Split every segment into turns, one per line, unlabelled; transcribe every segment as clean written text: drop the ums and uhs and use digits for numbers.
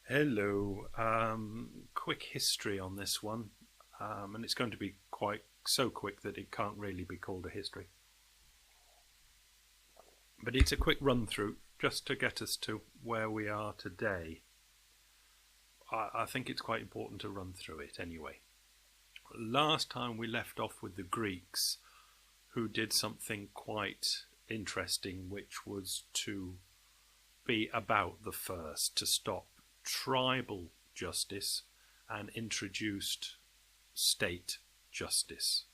Hello. Quick history on this one, and it's going to be quite so quick that it can't really be called a history. But it's a quick run through just to get us to where we are today. I think it's quite important to run through it anyway. Last time we left off with the Greeks, who did something quite interesting, which was to be about the first to stop tribal justice and introduced state justice.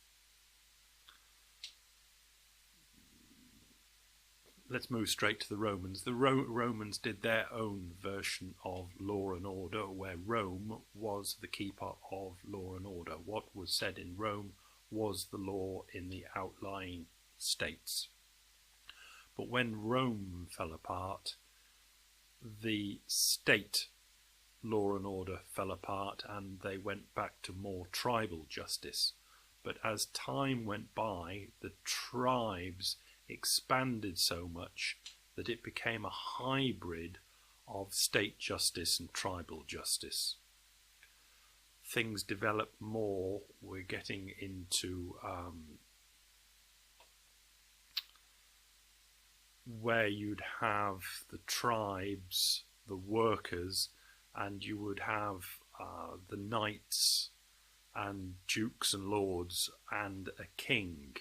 Let's move straight to the Romans. The Romans did their own version of law and order, where Rome was the keeper of law and order. What was said in Rome was the law in the outlying states. But when Rome fell apart, the state law and order fell apart and they went back to more tribal justice. But as time went by, the tribes expanded so much that it became a hybrid of state justice and tribal justice. Things developed more. We're getting into where you'd have the tribes, the workers, and you would have the knights and dukes and lords and a king,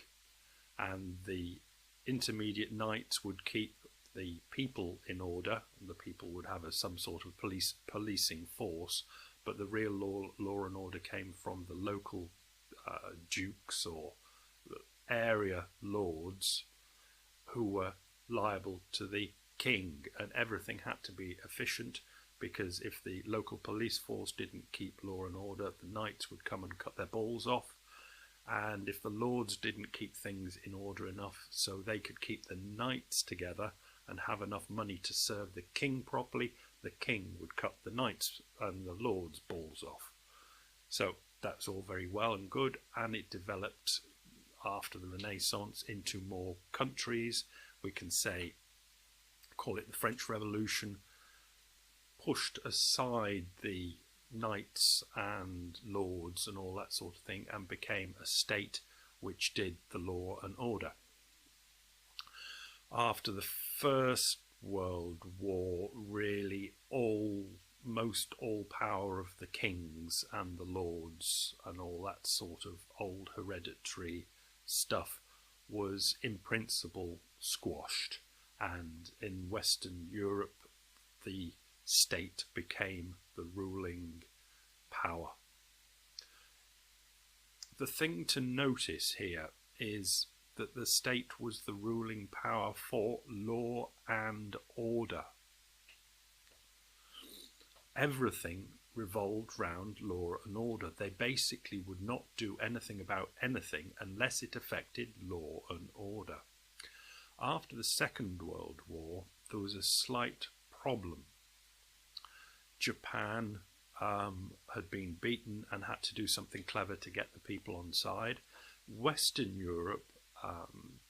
and the intermediate knights would keep the people in order. The people would have some sort of policing force, but the real law and order came from the local dukes or area lords, who were liable to the king, and everything had to be efficient, because if the local police force didn't keep law and order, the knights would come and cut their balls off. And if the lords didn't keep things in order enough so they could keep the knights together and have enough money to serve the king properly, the king would cut the knights and the lords' balls off. So that's all very well and good, and it developed after the Renaissance into more countries. We can say, call it the French Revolution, pushed aside the knights and lords and all that sort of thing and became a state which did the law and order. After the First World War, really most all power of the kings and the lords and all that sort of old hereditary stuff was in principle squashed, and in Western Europe the state became the ruling power. The thing to notice here is that the state was the ruling power for law and order. Everything revolved round law and order. They basically would not do anything about anything unless it affected law and order. After the Second World War, there was a slight problem. Japan had been beaten and had to do something clever to get the people on side. Western Europe,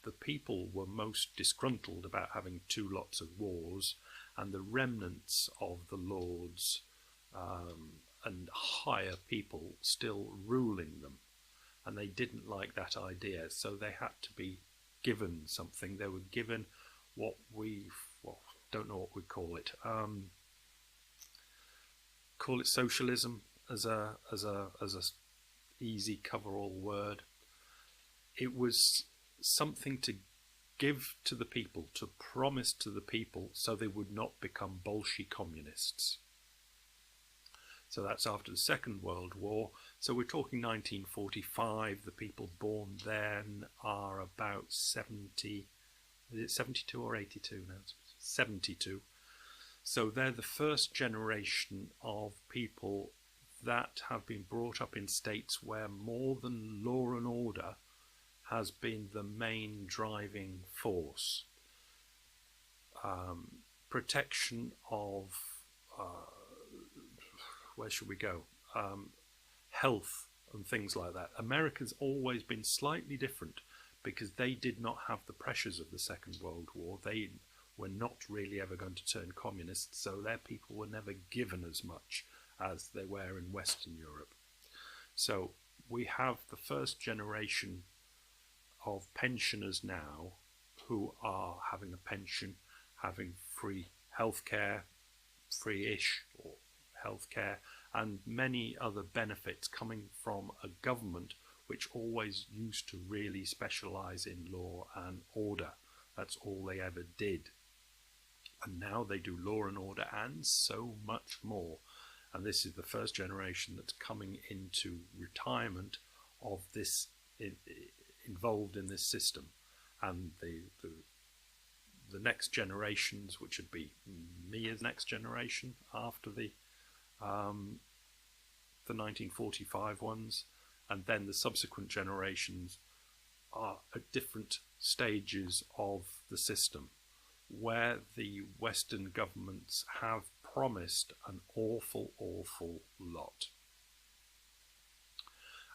the people were most disgruntled about having two lots of wars, and the remnants of the lords and higher people still ruling them, and they didn't like that idea, so they had to be given something. They were given what don't know what we call it. Call it socialism as a easy cover-all word. It was something to give to the people, to promise to the people, so they would not become Bolshevik communists. So that's after the Second World War. So we're talking 1945. The people born then are about 70. Is it 72 or 82 now? 72. So they're the first generation of people that have been brought up in states where more than law and order has been the main driving force. Protection of, where should we go? Health and things like that. America's always been slightly different because they did not have the pressures of the Second World War. They were not really ever going to turn communist, so their people were never given as much as they were in Western Europe. So we have the first generation of pensioners now who are having a pension, having free healthcare, free-ish or healthcare, and many other benefits coming from a government which always used to really specialise in law and order. That's all they ever did. And now they do law and order and so much more. And this is the first generation that's coming into retirement of this, involved in this system. And the next generations, which would be me as next generation after the 1945 ones, and then the subsequent generations, are at different stages of the system, where the Western governments have promised an awful lot.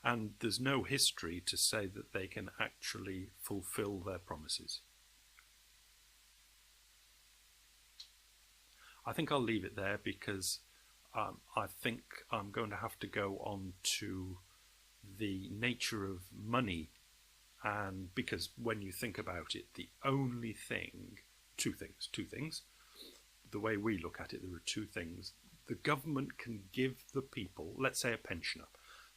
And there's no history to say that they can actually fulfill their promises. I think I'll leave it there because I think I'm going to have to go on to the nature of money, and because when you think about it, the only thing, two things, the way we look at it, there are two things. The government can give the people, let's say a pensioner,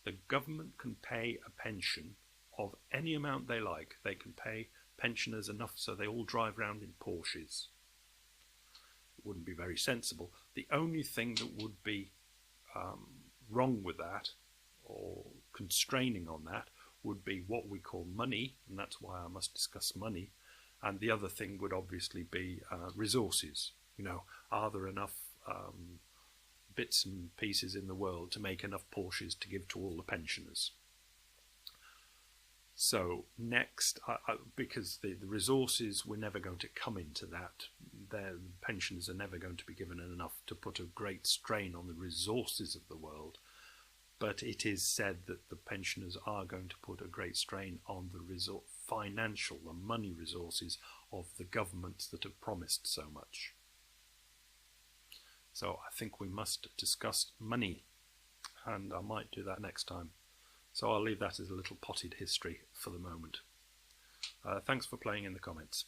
the government can pay a pension of any amount they like. They can pay pensioners enough so they all drive around in Porsches. It wouldn't be very sensible. The only thing that would be wrong with that, or constraining on that, would be what we call money, and that's why I must discuss money. And the other thing would obviously be resources. You know, are there enough bits and pieces in the world to make enough Porsches to give to all the pensioners? So next, because the resources, we're never going to come into that. Their pensioners are never going to be given enough to put a great strain on the resources of the world. But it is said that the pensioners are going to put a great strain on the financial, the money resources of the governments that have promised so much. So I think we must discuss money, and I might do that next time. So I'll leave that as a little potted history for the moment. Thanks for playing in the comments.